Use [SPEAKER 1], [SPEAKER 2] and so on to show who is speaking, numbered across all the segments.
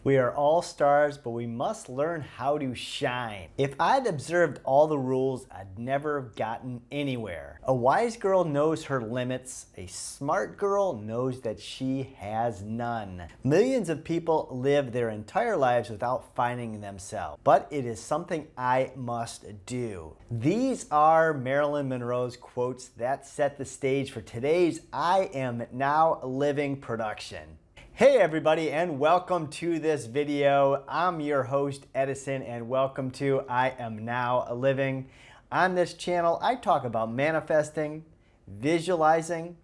[SPEAKER 1] We are all stars, but we must learn how to shine. If I'd observed all the rules, I'd never have gotten anywhere. A wise girl knows her limits. A smart girl knows that she has none. Millions of people live their entire lives without finding themselves, but it is something I must do. These are Marilyn Monroe's quotes that set the stage for today's I Am Now Living production. Hey everybody, and welcome to this video. I'm your host Edison, and welcome to I Am Now Living. On this channel, I talk about manifesting, visualizing,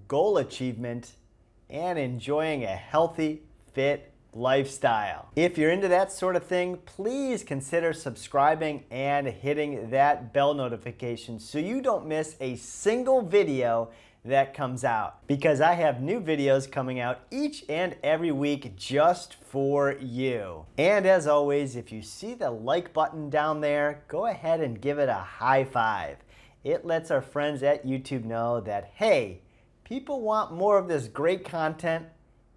[SPEAKER 1] goal achievement, and enjoying a healthy, fit lifestyle. If you're into that sort of thing, please consider subscribing and hitting that bell notification so you don't miss a single video that comes out, because I have new videos coming out each and every week just for you. And as always, if you see the like button down there, go ahead and give it a high five. It lets our friends at YouTube know that, hey, people want more of this great content,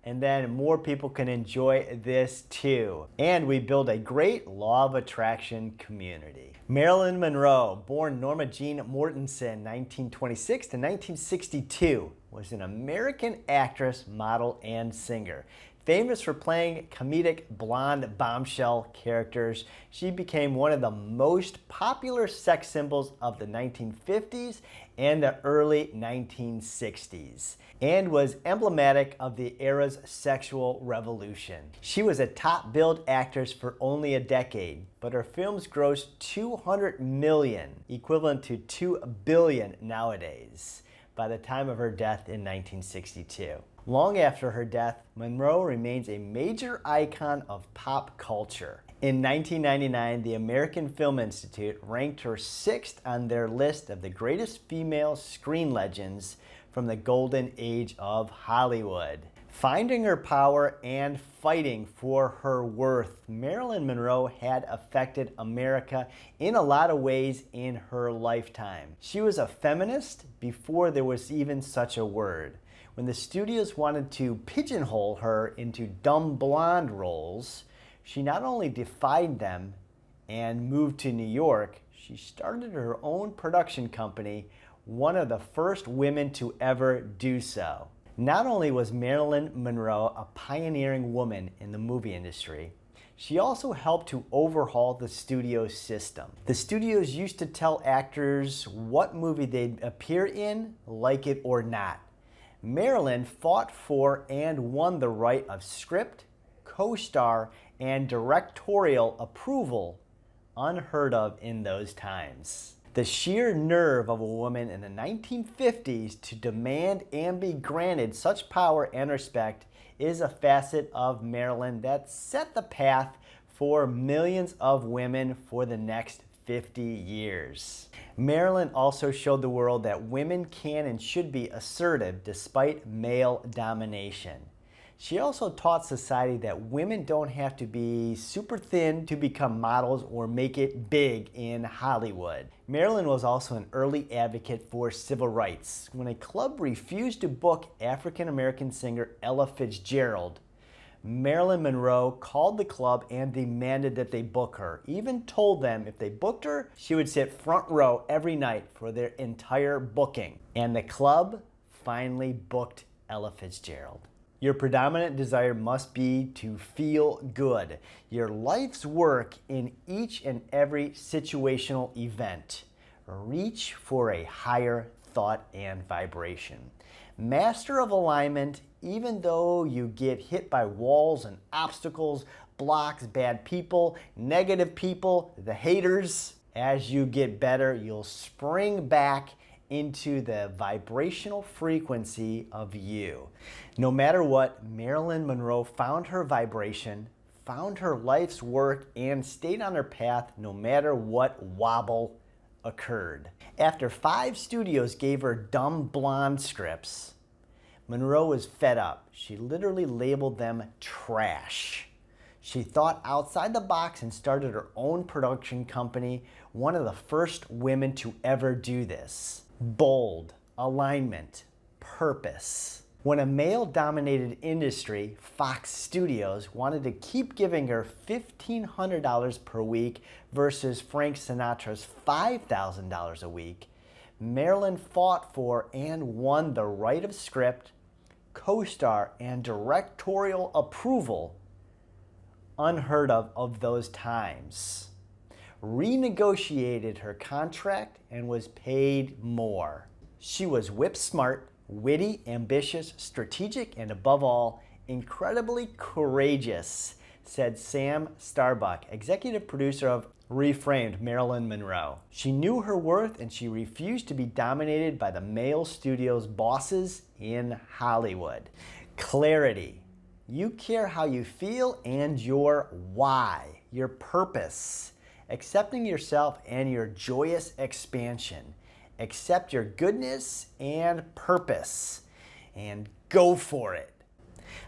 [SPEAKER 1] and then more people can enjoy this too. And we build a great law of attraction community. Marilyn Monroe, born Norma Jean Mortensen, 1926 to 1962, was an American actress, model, and singer. Famous for playing comedic blonde bombshell characters, she became one of the most popular sex symbols of the 1950s and the early 1960s, and was emblematic of the era's sexual revolution. She was a top-billed actress for only a decade, but her films grossed $200 million, equivalent to $2 billion nowadays, by the time of her death in 1962. Long after her death, Monroe remains a major icon of pop culture. In 1999, the American Film Institute ranked her 6th on their list of the greatest female screen legends from the golden age of Hollywood. Finding her power and fighting for her worth, Marilyn Monroe had affected America in a lot of ways in her lifetime. She was a feminist before there was even such a word. When the studios wanted to pigeonhole her into dumb blonde roles, she not only defied them and moved to New York, she started her own production company, one of the first women to ever do so. Not only was Marilyn Monroe a pioneering woman in the movie industry, she also helped to overhaul the studio system. The studios used to tell actors what movie they'd appear in, like it or not. Marilyn fought for and won the right of script, co-star, and directorial approval, unheard of in those times. The sheer nerve of a woman in the 1950s to demand and be granted such power and respect is a facet of Marilyn that set the path for millions of women for the next 50 years. Marilyn also showed the world that women can and should be assertive despite male domination. She also taught society that women don't have to be super thin to become models or make it big in Hollywood. Marilyn was also an early advocate for civil rights. When a club refused to book African-American singer Ella Fitzgerald, Marilyn Monroe called the club and demanded that they book her. Even told them if they booked her, she would sit front row every night for their entire booking. And the club finally booked Ella Fitzgerald. Your predominant desire must be to feel good. Your life's work in each and every situational event. Reach for a higher thought and vibration. Master of alignment, even though you get hit by walls and obstacles, blocks, bad people, negative people, the haters. As you get better, you'll spring back into the vibrational frequency of you. No matter what, Marilyn Monroe found her vibration, found her life's work, and stayed on her path no matter what wobble occurred. After 5 studios gave her dumb blonde scripts, Monroe was fed up. She literally labeled them trash. She thought outside the box and started her own production company, one of the first women to ever do this. Bold, alignment, purpose. When a male-dominated industry, Fox Studios, wanted to keep giving her $1,500 per week versus Frank Sinatra's $5,000 a week, Marilyn fought for and won the right of script, co-star, and directorial approval, unheard of those times. Renegotiated her contract and was paid more. She was whip smart, witty, ambitious, strategic, and above all, incredibly courageous, said Sam Starbuck, executive producer of Reframed, Marilyn Monroe. She knew her worth and she refused to be dominated by the male studio's bosses in Hollywood. Clarity. You care how you feel and your why, your purpose. Accepting yourself and your joyous expansion. Accept your goodness and purpose and go for it.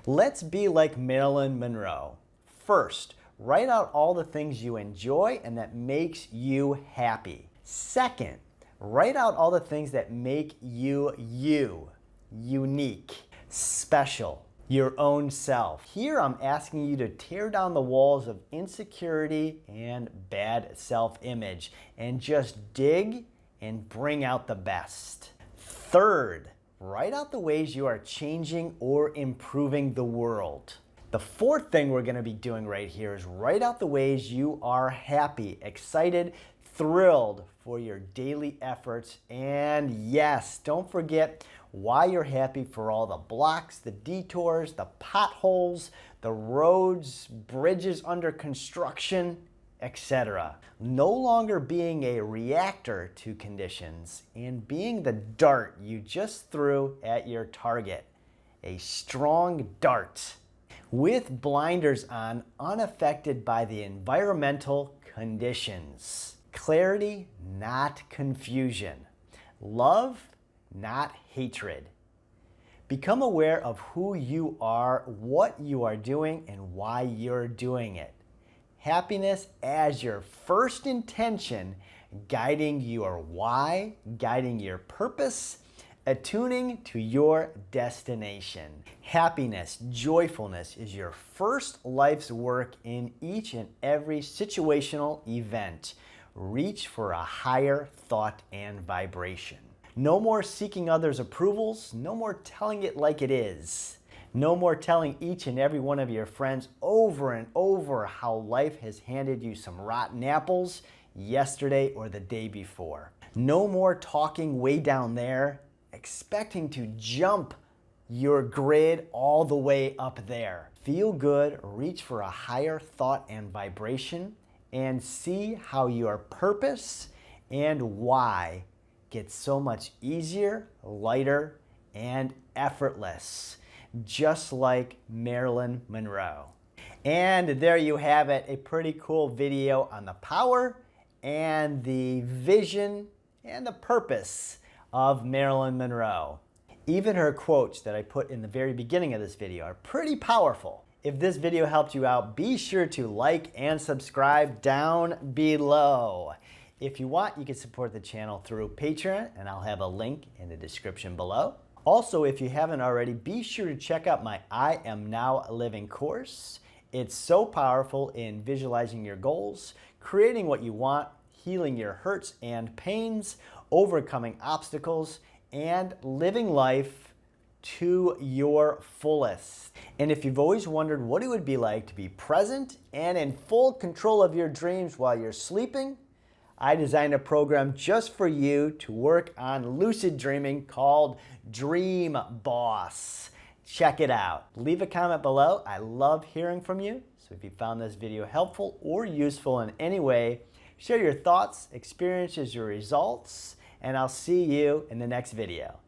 [SPEAKER 1] Let's be like Marilyn Monroe. First, write out all the things you enjoy and that makes you happy. Second, write out all the things that make you you, unique, special, your own self. Here I'm asking you to tear down the walls of insecurity and bad self-image and just dig and bring out the best. Third, write out the ways you are changing or improving the world. The fourth thing we're gonna be doing right here is write out the ways you are happy, excited, thrilled for your daily efforts. And yes, don't forget why you're happy for all the blocks, the detours, the potholes, the roads, bridges under construction, etc. No longer being a reactor to conditions and being the dart you just threw at your target. A strong dart with blinders on, unaffected by the environmental conditions. Clarity, not confusion. Love, not hatred. Become aware of who you are, what you are doing, and why you're doing it. Happiness as your first intention, guiding your why, guiding your purpose, attuning to your destination. Happiness, joyfulness is your first life's work in each and every situational event. Reach for a higher thought and vibration. No more seeking others' approvals, no more telling it like it is. No more telling each and every one of your friends over and over how life has handed you some rotten apples yesterday or the day before. No more talking way down there, expecting to jump your grid all the way up there. Feel good, reach for a higher thought and vibration, and see how your purpose and why gets so much easier, lighter, and effortless, just like Marilyn Monroe. And there you have it, a pretty cool video on the power and the vision and the purpose of Marilyn Monroe. Even her quotes that I put in the very beginning of this video are pretty powerful. If this video helped you out, be sure to like and subscribe down below. If you want, you can support the channel through Patreon, and I'll have a link in the description below. Also, if you haven't already, be sure to check out my I Am Now Living course. It's so powerful in visualizing your goals, creating what you want, healing your hurts and pains, overcoming obstacles, and living life to your fullest. And if you've always wondered what it would be like to be present and in full control of your dreams while you're sleeping, I designed a program just for you to work on lucid dreaming called Dream Boss. Check it out. Leave a comment below. I love hearing from you. So if you found this video helpful or useful in any way, share your thoughts, experiences, your results, and I'll see you in the next video.